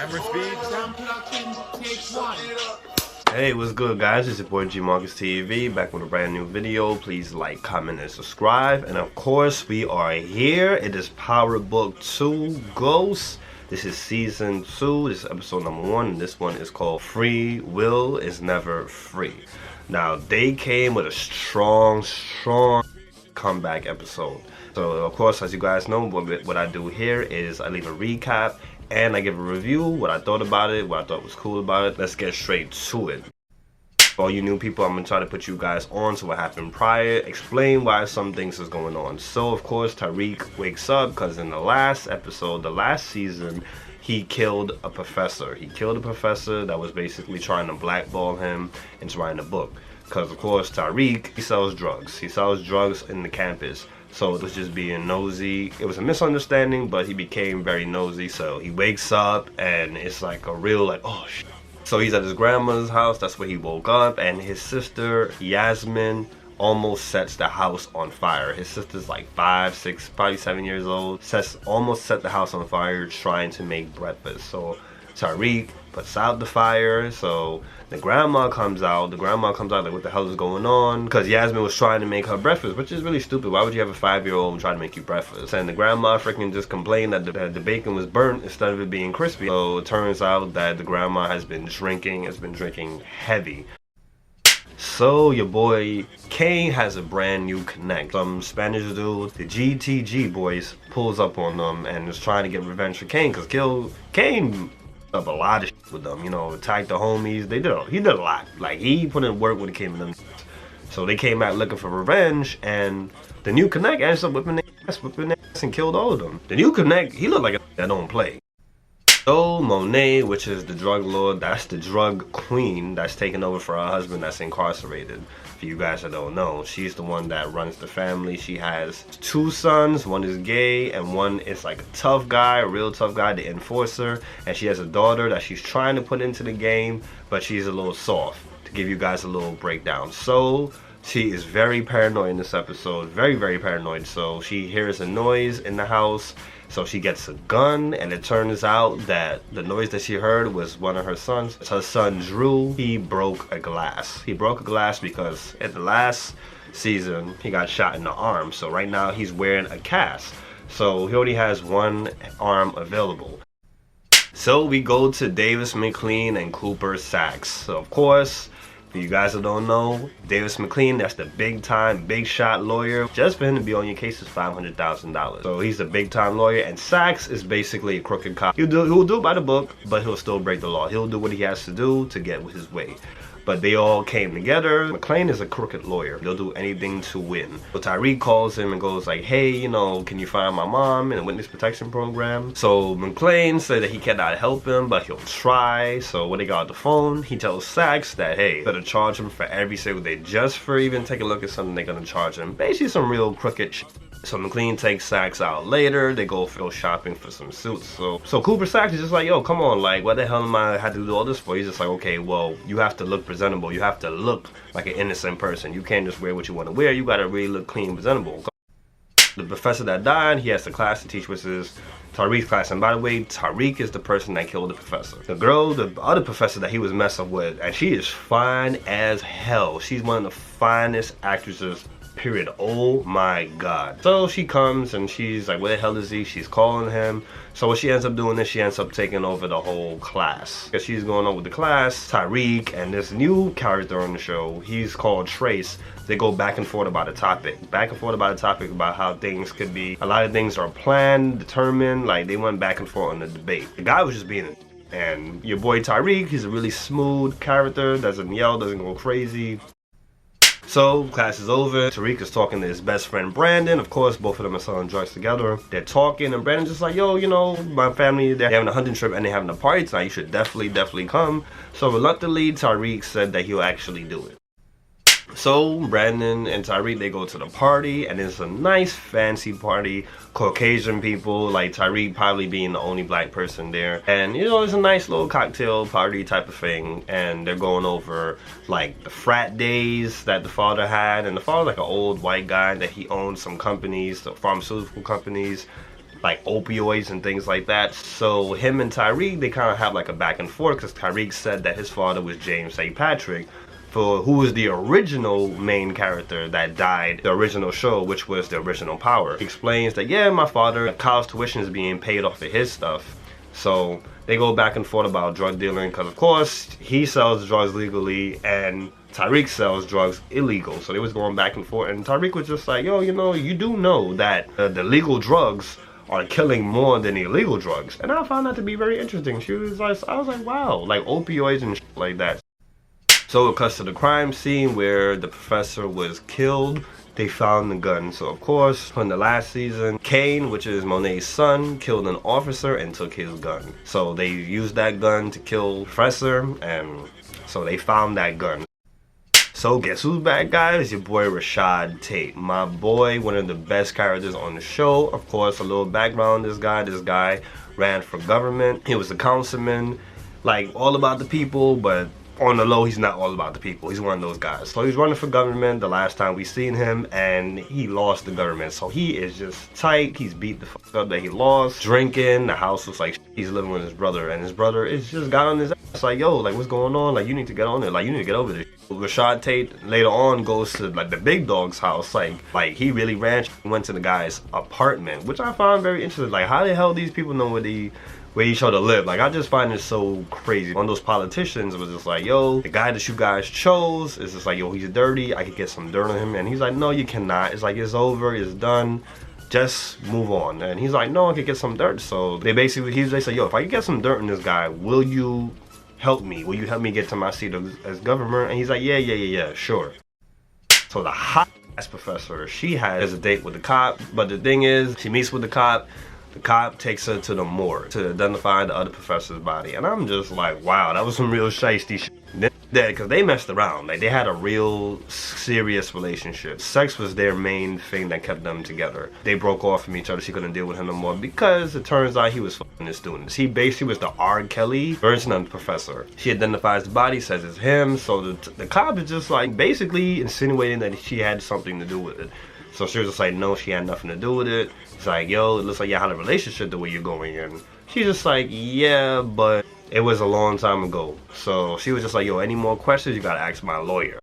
Camera speed. Sound production, take one. Hey, what's good, guys? It's your boy G Marcus TV, back with a brand new video. Please like, comment, and subscribe. And of course, we are here. It is Power Book 2 Ghost. This is season 2. This is episode number 1. And this one is called Free Will is Never Free. Now, they came with a strong comeback episode. So, of course, as you guys know, what I do here is I leave a recap and I give a review, what I thought about it, what I thought was cool about it. Let's get straight to it. For all you new people, I'm gonna try to put you guys on to what happened prior, explain why some things is going on. So, of course, Tariq wakes up because in the last episode, the last season, he killed a professor. He killed a professor that was basically trying to blackball him into writing a book. Because, of course, Tariq, he sells drugs. He sells drugs in the campus. So it was just being nosy. It was a misunderstanding, but he became very nosy. So he wakes up and it's like a real oh shit. So he's at his grandmother's house. That's where he woke up. And his sister, Yasmin, almost sets the house on fire. His sister's like 5, 6, probably 7 years old. Almost set the house on fire trying to make breakfast. So Tariq puts out the fire. So the grandma comes out. The grandma comes out like, what the hell is going on? Because Yasmin was trying to make her breakfast, which is really stupid. Why would you have a 5-year-old try to make you breakfast? And the grandma freaking just complained that the bacon was burnt instead of it being crispy. So it turns out that the grandma has been drinking heavy. So your boy Kane has a brand new connect. Some Spanish dude, the GTG boys, pulls up on them and is trying to get revenge for Kane because Kane up a lot of shit with them, you know, attacked the homies. He did a lot. Like, he put in work when it came to them. So they came out looking for revenge, and the new connect ends up whipping their ass and killed all of them. The new connect, he looked like a that don't play. So Monet, which is the drug lord, that's the drug queen that's taking over for her husband that's incarcerated. For you guys that don't know, she's the one that runs the family. She has 2 sons, one is gay and one is like a tough guy, a real tough guy, the enforcer. And she has a daughter that she's trying to put into the game, but she's a little soft. To give you guys a little breakdown. So she is very paranoid in this episode, very paranoid. So she hears a noise in the house. So she gets a gun, and it turns out that the noise that she heard was one of her sons. Her son Drew, he broke a glass. He broke a glass because at the last season, he got shot in the arm. So right now he's wearing a cast. So he only has one arm available. So we go to Davis Mclean and Cooper Saxe. So of course, for you guys that don't know, Davis Mclean, that's the big time, big shot lawyer. Just for him to be on your case is $500,000. So he's a big time lawyer, and Saxe is basically a crooked cop. He'll do by the book, but he'll still break the law. He'll do what he has to do to get his way. But they all came together. Mclean is a crooked lawyer. He'll do anything to win. So Tariq calls him and goes like, hey, you know, can you find my mom in a witness protection program? So Mclean said that he cannot help him, but he'll try. So when they got on the phone, he tells Saxe that, hey, they're gonna charge him for every single day. Just for even taking a look at something, they're gonna charge him. Basically some real crooked shit. So Mclean takes Saxe out later. They go shopping for some suits. So Cooper Saxe is just like, yo, come on, like, what the hell am I had to do all this for? He's just like, okay, well, you have to look presentable. You have to look like an innocent person. You can't just wear what you want to wear. You gotta really look clean and presentable. The professor that died, he has a class to teach, which is Tariq's class. And by the way, Tariq is the person that killed the professor. The girl, the other professor that he was messing with, and she is fine as hell. She's one of the finest actresses, period. Oh my god. So she comes and she's like, where the hell is he? She's calling him. So what she ends up doing is she ends up taking over the whole class. Because she's going on with the class, Tariq and this new character on the show, he's called Trace. They go back and forth about a topic. Back and forth about a topic about how things could be. A lot of things are planned, determined. Like, they went back and forth on the debate. The guy was just being and your boy Tariq, he's a really smooth character, doesn't yell, doesn't go crazy. So, class is over. Tariq is talking to his best friend Brandon. Of course, both of them are selling drugs together. They're talking, and Brandon's just like, yo, you know, my family, they're having a hunting trip and they're having a party tonight. You should definitely come. So, reluctantly, Tariq said that he'll actually do it. So Brandon and Tariq, they go to the party, and it's a nice fancy party. Caucasian people, like Tariq probably being the only black person there. And you know, it's a nice little cocktail party type of thing. And they're going over like the frat days that the father had. And the father's like an old white guy that he owned some companies, the pharmaceutical companies. like opioids and things like that. So him and Tariq, they kind of have like a back and forth, because Tariq said that his father was James St. Patrick, who was the original main character that died the original show, which was the original Power. He explains that, yeah, my father, college tuition is being paid off of his stuff. So they go back and forth about drug dealing, because of course he sells drugs legally and Tariq sells drugs illegal. So they was going back and forth, and Tariq was just like, yo, you know, you do know that the legal drugs are killing more than illegal drugs. And I found that to be very interesting. She was like, I was like, wow, like opioids and shit like that. So it cuts to the crime scene where the professor was killed. They found the gun. So of course, from the last season, Kane, which is Monet's son, killed an officer and took his gun. So they used that gun to kill the professor, and so they found that gun. So guess who's back, guys? Your boy Rashad Tate. My boy, one of the best characters on the show. Of course, a little background, this guy ran for government. He was a councilman, like all about the people, but on the low, he's not all about the people. He's one of those guys. So he's running for government the last time we seen him, and he lost the government. So he is just tight. He's beat the fuck up that he lost. Drinking. The house looks like he's living with his brother, and his brother is just got on his ass like, yo, like what's going on? Like you need to get on it. Like you need to get over this. Rashad Tate later on goes to like the big dog's house. Like he really went to the guy's apartment, which I found very interesting. Like how the hell these people know where each other live? Like I just find it so crazy. One of those politicians was just like, yo, the guy that you guys chose is just like, yo, he's dirty, I could get some dirt on him. And he's like, no, you cannot. It's like, it's over, it's done, just move on. And he's like, no, I could get some dirt. So they say, yo, if I could get some dirt on this guy, will you help me? Will you help me get to my seat as governor? And he's like, yeah, sure. So the hot ass professor, she has a date with the cop, but the thing is, she meets with the cop. The cop takes her to the morgue to identify the other professor's body. And I'm just like, wow, that was some real shiesty shit. Because they messed around. Like, they had a real serious relationship. Sex was their main thing that kept them together. They broke off from each other. She couldn't deal with him no more because it turns out he was fucking his students. He basically was the R. Kelly version of the professor. She identifies the body, says it's him. So the cop is just like basically insinuating that she had something to do with it. So she was just like, no, she had nothing to do with it. It's like, yo, it looks like you had a relationship the way you're going in. She's just like, yeah, but it was a long time ago. So she was just like, yo, any more questions, you gotta ask my lawyer.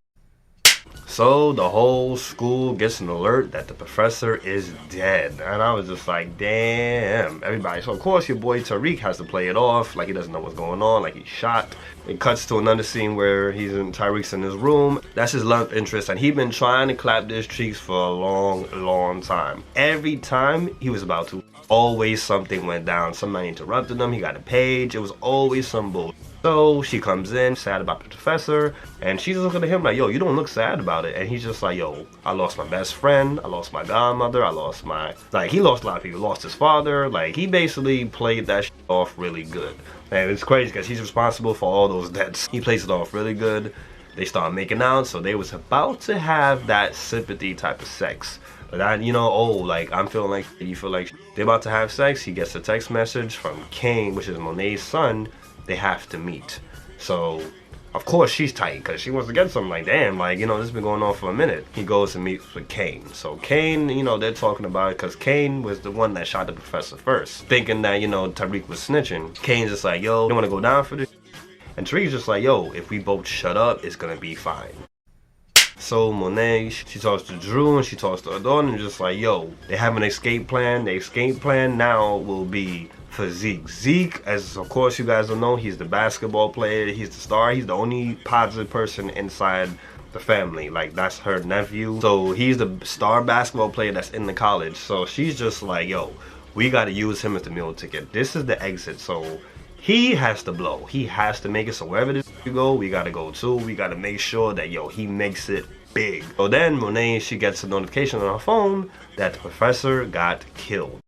So the whole school gets an alert that the professor is dead. And I was just like, damn, everybody. So of course your boy Tariq has to play it off like he doesn't know what's going on, like he's shot. It cuts to another scene where Tariq's in his room. That's his love interest, and he'd been trying to clap his cheeks for a long time. Every time he was about to, always something went down. Somebody interrupted him, he got a page. It was always some bullshit. So she comes in, sad about the professor, and she's looking at him like, yo, you don't look sad about it. And he's just like, yo, I lost my best friend, I lost my godmother, I lost my, like, he lost a lot of people, lost his father. Like, he basically played that shit off really good. And it's crazy because he's responsible for all those deaths. He plays it off really good. They start making out, so they was about to have that sympathy type of sex. But I, you know, oh, like, I'm feeling like, you feel like they're about to have sex. He gets a text message from Kane, which is Monet's son. They have to meet. So of course she's tight because she wants to get something. Like, damn, like, you know, this has been going on for a minute. He goes and meets with Kane. So Kane, you know, they're talking about it because Kane was the one that shot the professor first, thinking that, you know, Tariq was snitching. Kane's just like, yo, you want to go down for this? And Tariq's just like, yo, if we both shut up, it's gonna be fine. So Monet, she talks to Drew and she talks to Adon and just like, yo, they have an escape plan. The escape plan now will be for Zeke. Zeke, as of course you guys don't know, he's the basketball player, he's the star, he's the only positive person inside the family. Like, that's her nephew. So he's the star basketball player that's in the college. So she's just like, yo, we gotta use him as the meal ticket. This is the exit. So he has to blow. He has to make it. So wherever this you go, we gotta go too. We gotta make sure that, yo, he makes it big. So then Monet, she gets a notification on her phone that the professor got killed.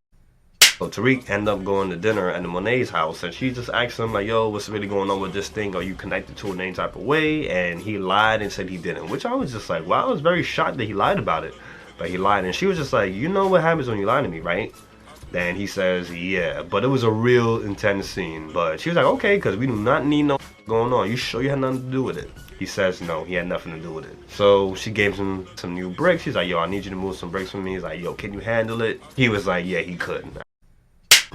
So Tariq ended up going to dinner at Monet's house, and she just asked him like, yo, what's really going on with this thing? Are you connected to it in any type of way? And he lied and said he didn't, which I was just like, wow, I was very shocked that he lied about it. But he lied, and she was just like, you know what happens when you lie to me, right? Then he says, yeah, but it was a real intense scene. But she was like, okay, because we do not need no going on. You sure you had nothing to do with it? He says no, he had nothing to do with it. So she gave him some new bricks. She's like, yo, I need you to move some bricks for me. He's like, yo, can you handle it? He was like, yeah, he couldn't.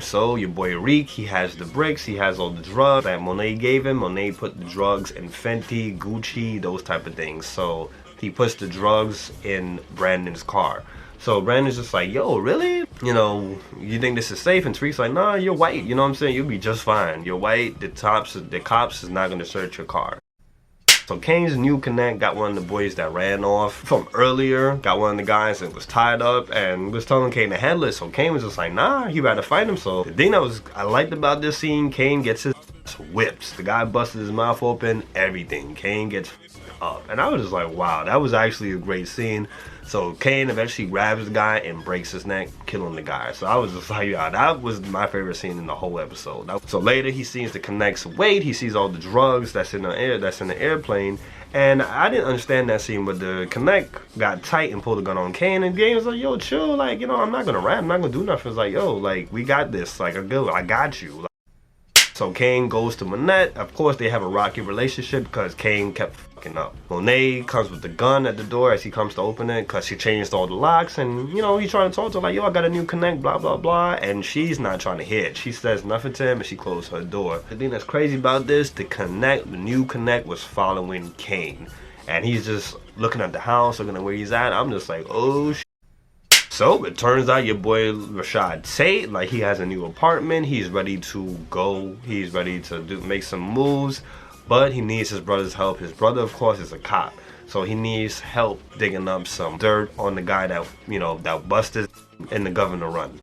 So your boy Tariq, he has the bricks, he has all the drugs that Monet gave him. Monet put the drugs in Fenty, Gucci, those type of things. So he puts the drugs in Brandon's car. So Brandon's just like, yo, really? You know, you think this is safe? And Tariq's like, nah, you're white. You know what I'm saying? You'll be just fine. You're white. The cops is not gonna search your car. So Kane's new connect got one of the boys that ran off from earlier, got one of the guys that was tied up and was telling Kane to handle it. So Kane was just like, nah, he rather fight him. So the thing that I liked about this scene, Kane gets his whips. The guy busted his mouth open, everything. Kane gets up. And I was just like, wow, that was actually a great scene. So Kane eventually grabs the guy and breaks his neck, killing the guy. So I was just like, yeah, that was my favorite scene in the whole episode. So later he sees the Connect's weight, he sees all the drugs that's in the air, that's in the airplane. And I didn't understand that scene, but the Connect got tight and pulled a gun on Kane, and Kane was like, yo, chill, like, you know, I'm not gonna rap, I'm not gonna do nothing. It's like, yo, like, we got this, like, I got you. So Kane goes to Monette. Of course, they have a rocky relationship because Kane kept fucking up. Monet comes with the gun at the door as he comes to open it because she changed all the locks. And, you know, he's trying to talk to her like, yo, I got a new connect, blah, blah, blah. And she's not trying to hear it. She says nothing to him and she closed her door. The thing that's crazy about this, the new connect was following Kane. And he's just looking at the house, looking at where he's at. I'm just like, oh, shit. So it turns out your boy Rashad Tate, like, he has a new apartment. He's ready to go. He's ready to make some moves, but he needs his brother's help. His brother, of course, is a cop, so he needs help digging up some dirt on the guy that, you know, that busted in the governor run.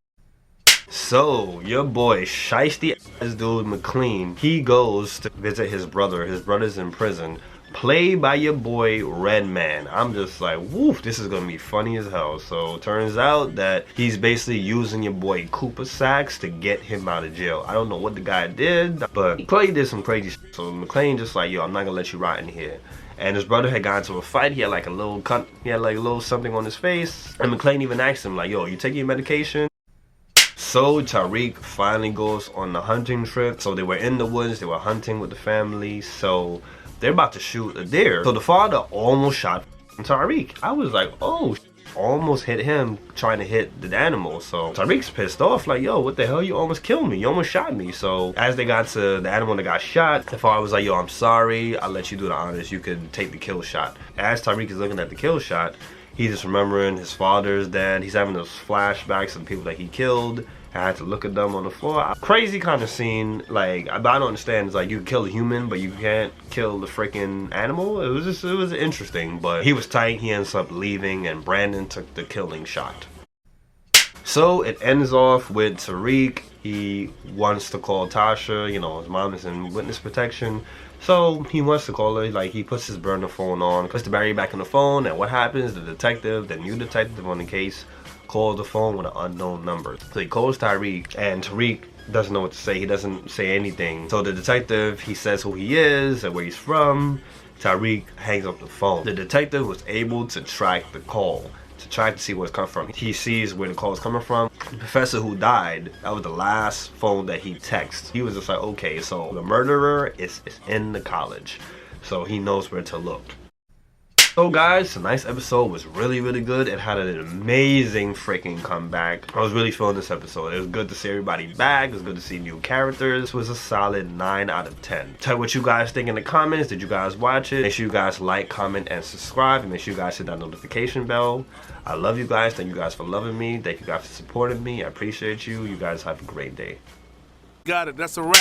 So your boy shiesty ass dude Mclean, he goes to visit his brother. His brother's in prison, played by your boy Redman. I'm just like, woof, this is gonna be funny as hell. So turns out that he's basically using your boy Cooper Sax to get him out of jail. I don't know what the guy did, but Clay did some crazy shit. So McClane just like, yo, I'm not gonna let you rot in here. And his brother had gotten into a fight. He had like a little cut, he had like a little something on his face. And McClane even asked him like, yo, you taking your medication? So Tariq finally goes on the hunting trip. So they were in the woods, they were hunting with the family. So they're about to shoot a deer. So the father almost shot Tariq. I was like, oh, almost hit him trying to hit the animal. So Tariq's pissed off, like, yo, what the hell? You almost killed me. You almost shot me. So as they got to the animal that got shot, the father was like, yo, I'm sorry. I'll let you do the honors. You could take the kill shot. As Tariq is looking at the kill shot, he's just remembering his father's dead. He's having those flashbacks of the people that he killed. I had to look at them on the floor. Crazy kind of scene. Like, I don't understand. It's like you can kill a human, but you can't kill the freaking animal. It was interesting, but he was tight. He ends up leaving, and Brandon took the killing shot. So it ends off with Tariq. He wants to call Tasha. You know, his mom is in witness protection. So he wants to call her. Like, he puts his burner phone on, puts the battery back in the phone, and what happens? The detective, the new detective on the case, calls the phone with an unknown number. So he calls Tariq, and Tariq doesn't know what to say. He doesn't say anything. So the detective, he says who he is and where he's from. Tariq hangs up the phone. The detective was able to track the call, to try to see where it's coming from. He sees where the call is coming from. The professor who died, that was the last phone that he texted. He was just like, okay, so the murderer is in the college. So he knows where to look. So guys, tonight's episode was really, really good. It had an amazing freaking comeback. I was really feeling this episode. It was good to see everybody back. It was good to see new characters. This was a solid 9 out of 10. Tell me what you guys think in the comments. Did you guys watch it? Make sure you guys like, comment, and subscribe. And make sure you guys hit that notification bell. I love you guys. Thank you guys for loving me. Thank you guys for supporting me. I appreciate you. You guys have a great day. Got it. That's a wrap.